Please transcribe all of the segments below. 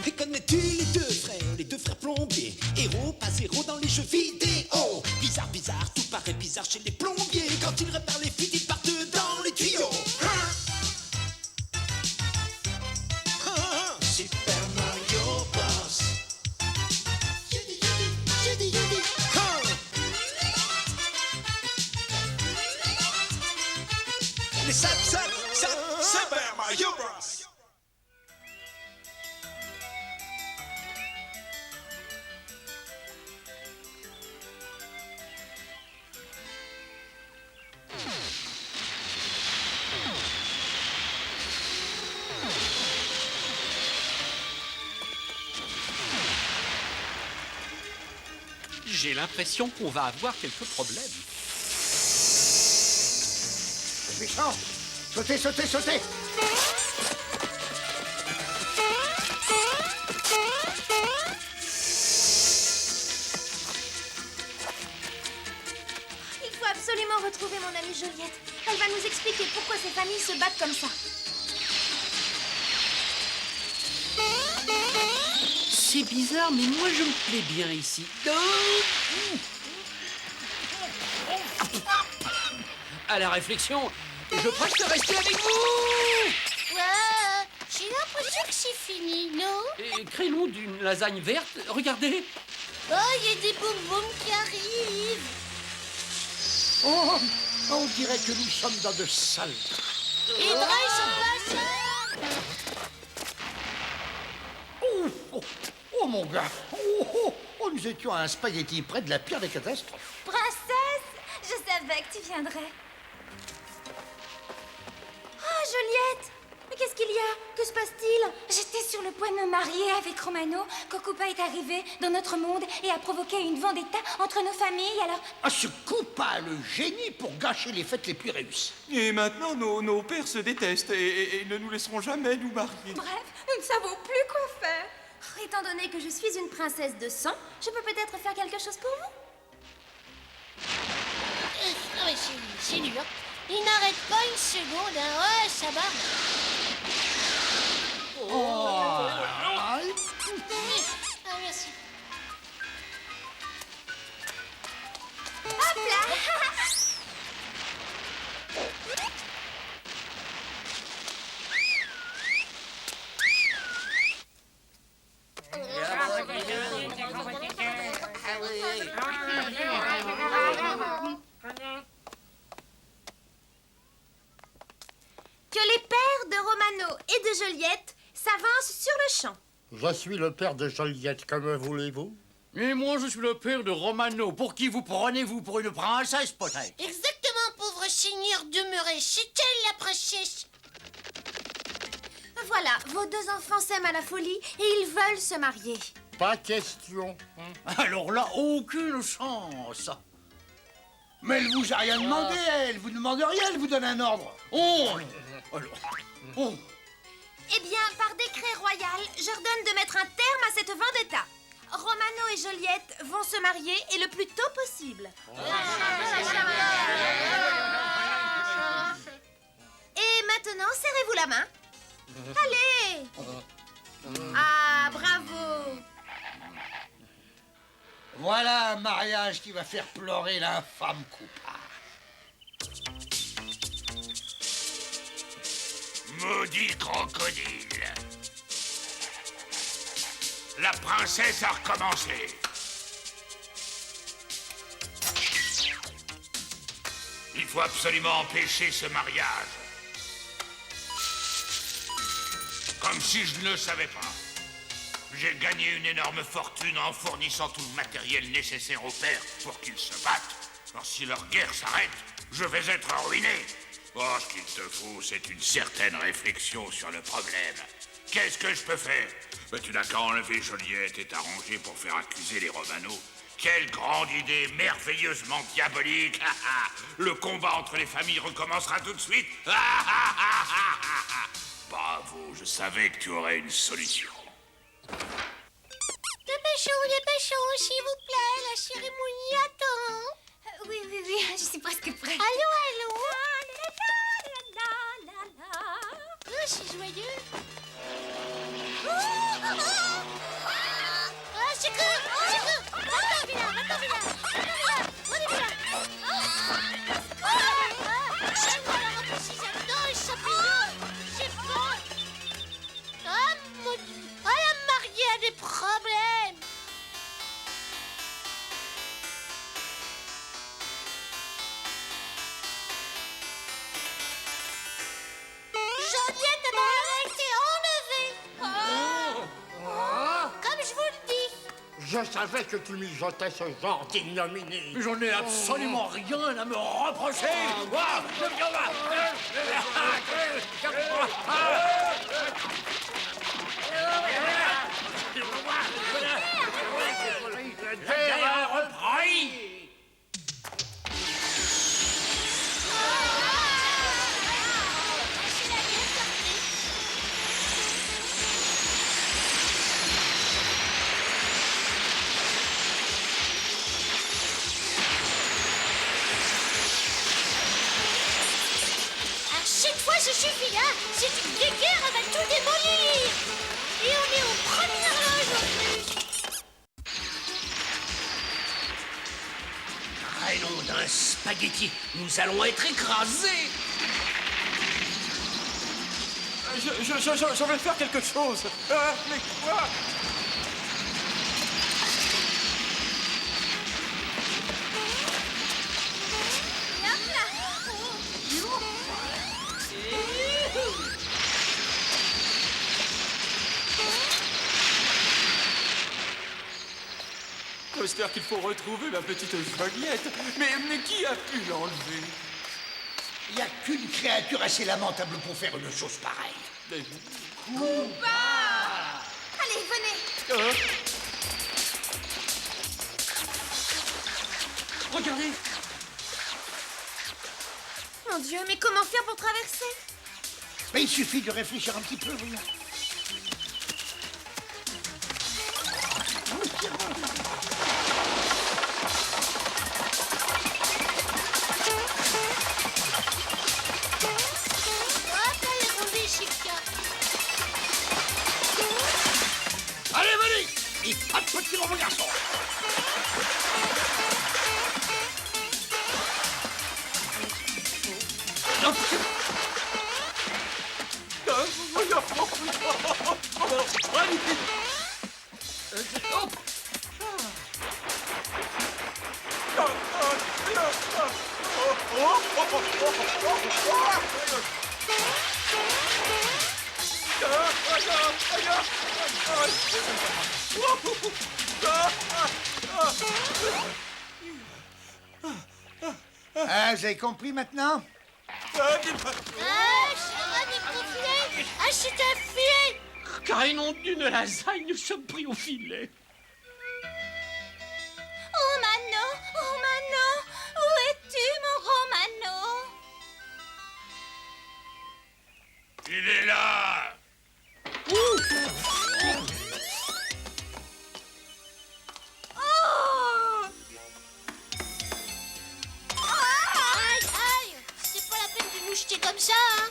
Et connais-tu les deux frères plombiers, héros pas zéro dans les jeux vidéo. Bizarre, bizarre, tout paraît bizarre chez les plombiers. Quand ils réparent les fuites, ils partent dans les tuyaux. Super Mario Bros. Les Super Mario Bros. J'ai l'impression qu'on va avoir quelques problèmes. Méchant! Sautez, sautez, sautez! Il faut absolument retrouver mon amie Joliette. Elle va nous expliquer pourquoi ces familles se battent comme ça. C'est bizarre, mais moi je me plais bien ici. À la réflexion, je préfère rester avec vous. Ouais, j'ai l'impression que c'est fini, non? Et créons d'une lasagne verte, regardez. Oh, il y a des bonbons qui arrivent. Oh, on dirait que nous sommes dans de sales. Les draps sont passés. Oh, oh, oh, mon gars! Oh, nous étions à un spaghetti près de la pire des catastrophes. Princesse, je savais que tu viendrais. Oh, Joliette! Mais qu'est-ce qu'il y a? Que se passe-t-il? J'étais sur le point de me marier avec Romano quand Koopa est arrivé dans notre monde et a provoqué une vendetta entre nos familles, alors... Ah, ce Koopa, le génie pour gâcher les fêtes les plus réussies. Et maintenant, nos pères se détestent et ne nous laisseront jamais nous marier. Bref, nous ne savons plus quoi faire. Oh, étant donné que je suis une princesse de sang, je peux peut-être faire quelque chose pour vous? Ah ouais, c'est dur. Il n'arrête pas une seconde, hein. Ouais, ça va. Ah, merci. Hop là! Que les pères de Romano et de Joliette s'avancent sur le champ. Je suis le père de Joliette, comme voulez-vous? Et moi je suis le père de Romano. Pour qui vous prenez-vous pour une princesse, peut-être? Exactement, pauvre seigneur demeuré. C'est elle, la princesse. Voilà, vos deux enfants s'aiment à la folie et ils veulent se marier. Pas question. Alors là, aucune chance. Mais elle vous a rien demandé, elle vous demande rien, elle vous donne un ordre. Oh! Alors, oh! Eh bien, par décret royal, j'ordonne de mettre un terme à cette vendetta. Romano et Joliette vont se marier et le plus tôt possible. Et maintenant, serrez-vous la main. Allez! Ah, bravo! Voilà un mariage qui va faire pleurer l'infâme Koopa. Maudit crocodile. La princesse a recommencé. Il faut absolument empêcher ce mariage. Comme si je ne le savais pas. J'ai gagné une énorme fortune en fournissant tout le matériel nécessaire aux pères pour qu'ils se battent. Alors si leur guerre s'arrête, je vais être ruiné. Oh, ce qu'il te faut, c'est une certaine réflexion sur le problème. Qu'est-ce que je peux faire? Ben, tu n'as qu'à enlever Joliette et t'arranger pour faire accuser les Romano. Quelle grande idée merveilleusement diabolique. Le combat entre les familles recommencera tout de suite. Bravo, je savais que tu aurais une solution. Dépêchons, s'il vous plaît, la cérémonie attend. Oui, je suis presque prête. Allô. Oh, c'est joyeux. Ah, Chico! Chico! Va-t'en, vilain! Va-t'en, vilain! Va-t'en, vilain! Donne-moi la robe de Cisano, les champignons! J'ai faim! Ah, mon Dieu! Ah, la mariée a des problèmes! Joliette a été enlevée! Comme je vous le dis! Je savais que tu mijotais ce genre d'ignominie. J'en ai absolument rien à me reprocher. Ouah, je viens là. Lâchez la gueule, sortez! À chaque fois, ce suffit, hein! C'est une guéguerre, elle va tout démolir! Et on est au premier horloge en plus! Traînons d'un spaghetti, nous allons être écrasés. Je vais faire quelque chose. Mais quoi? J'espère qu'il faut retrouver ma petite Joliette. Mais qui a pu l'enlever? Il n'y a qu'une créature assez lamentable pour faire une chose pareille. Mais- Allez, venez. Regardez. Mon Dieu, mais comment faire pour traverser? Mais il suffit de réfléchir un petit peu, voyons. Hop là, les rondés, Chica! Allez, venez! Et pas de petit mon garçon! Ah, vous avez compris maintenant? Ah, j'ai rien déconfiné! Ah, je suis un filet! Caïnon d'une lasagne, nous sommes pris au filet. Romano, où es-tu, mon Romano? Il est là! Aïe, aïe! C'est pas la peine de nous jeter comme ça, hein!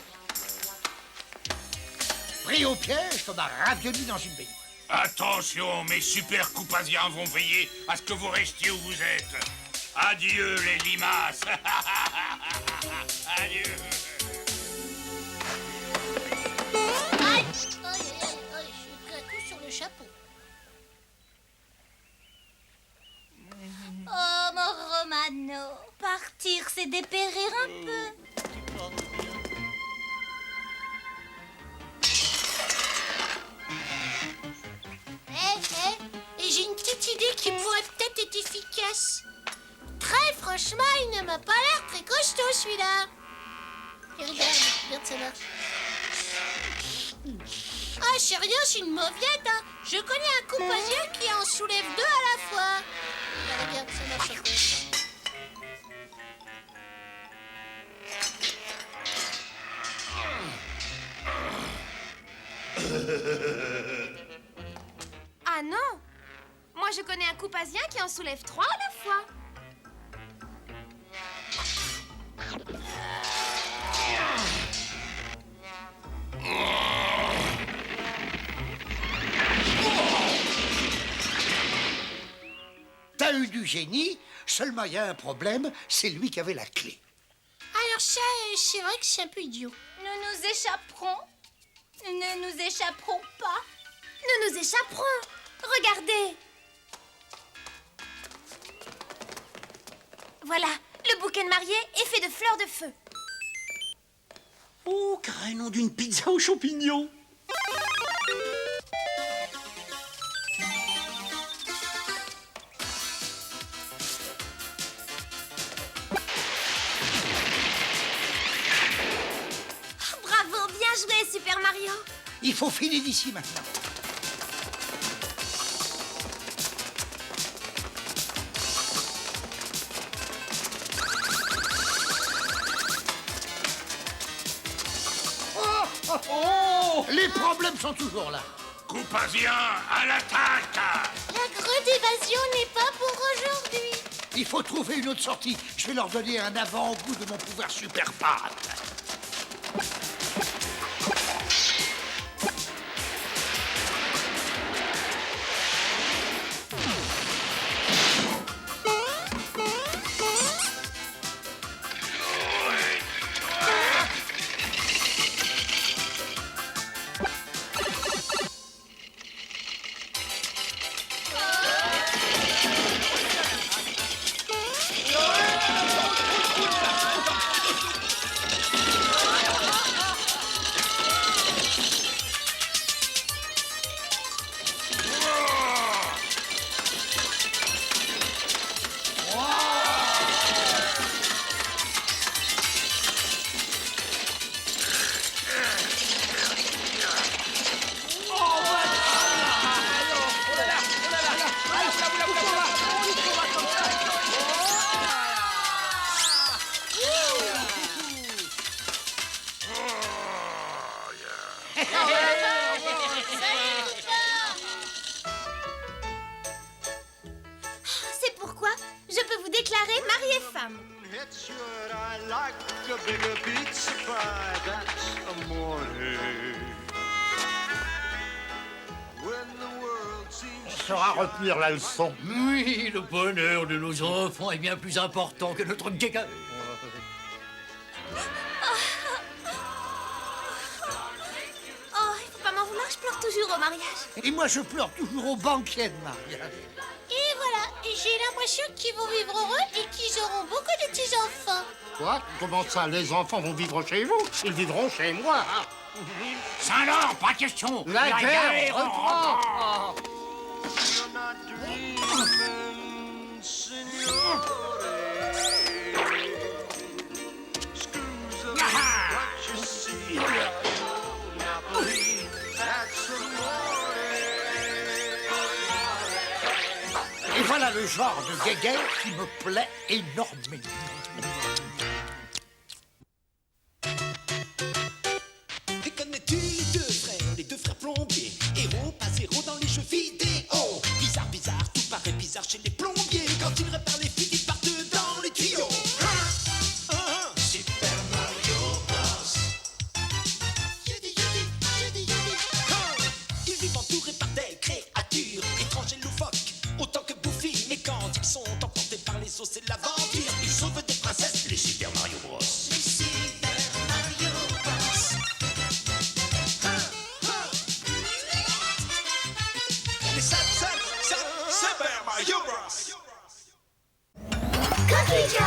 Pris au piège comme un ravioli dans une baignoire. Attention, mes super coupasiens vont veiller à ce que vous restiez où vous êtes. Adieu, les limaces! Adieu! Aïe! Aïe, aïe, aïe, aïe, j'ai pris un coup sur le chapeau. Oh, mon Romano, partir, c'est dépérir un peu. Et j'ai une petite idée qui pourrait peut-être être efficace. Très franchement, il ne m'a pas l'air très costaud, celui-là. Et regarde, ça marche. Ah, c'est rien, c'est une mauviette, hein. Je connais un coupasier qui en soulève deux à la fois. Regarde, ça marche un peu. Ah non! Moi, je connais un coupasien qui en soulève 3 à la fois. eu du génie, seulement il y a un problème, c'est lui qui avait la clé. Alors ça, c'est vrai que c'est un peu idiot. Nous nous échapperons. Nous ne nous échapperons pas. Nous nous échapperons. Regardez. Voilà, le bouquet de mariée est fait de fleurs de feu. Oh, canon d'une pizza aux champignons. Bravo, bien joué, Super Mario. Il faut filer d'ici maintenant. Les problèmes sont toujours là. Coupasien, à l'attaque! La grande évasion n'est pas pour aujourd'hui. Il faut trouver une autre sortie. Je vais leur donner un avant-goût de mon pouvoir super pâte. C'est pourquoi je peux vous déclarer mari et femme. It's good, I like a bigger pizza pie, that's amore. When the world seems On saura retenir la leçon. Oui, le bonheur de nos enfants est bien plus important que notre guéguerre. Oh, il faut pas m'en vouloir, je pleure toujours au mariage. Et moi, je pleure toujours au banquet de mariage. Et voilà, j'ai l'impression qu'ils vont vivre heureux et qu'ils auront beaucoup de petits-enfants. Quoi? Comment ça, les enfants vont vivre chez vous? Ils vivront chez moi. Saint-Laurent, pas question. La guerre reprend. you're not dreaming, signore. Screws of what you see. Napoli, that's amore. Et voilà le genre de guéguerre qui me plaît énormément. Et connais-tu les deux frères plombiers? Héros, pas zéro dans les jeux vidéo. Bizarre, bizarre, tout paraît bizarre chez les plombiers. Quand ils réparent les fuites, ils partent dans les tuyaux. Super Mario Bros. Yudi, yudi, yudi, yudi. Ils vivent entourés par des créatures étranges et loufoques, autant que bouffies. Mais quand ils sont emportés par les eaux, c'est l'aventure. Ils sauvent des princesses, les Super Mario Bros. Les Super Mario Bros. Les Super Mario Bros. Coquille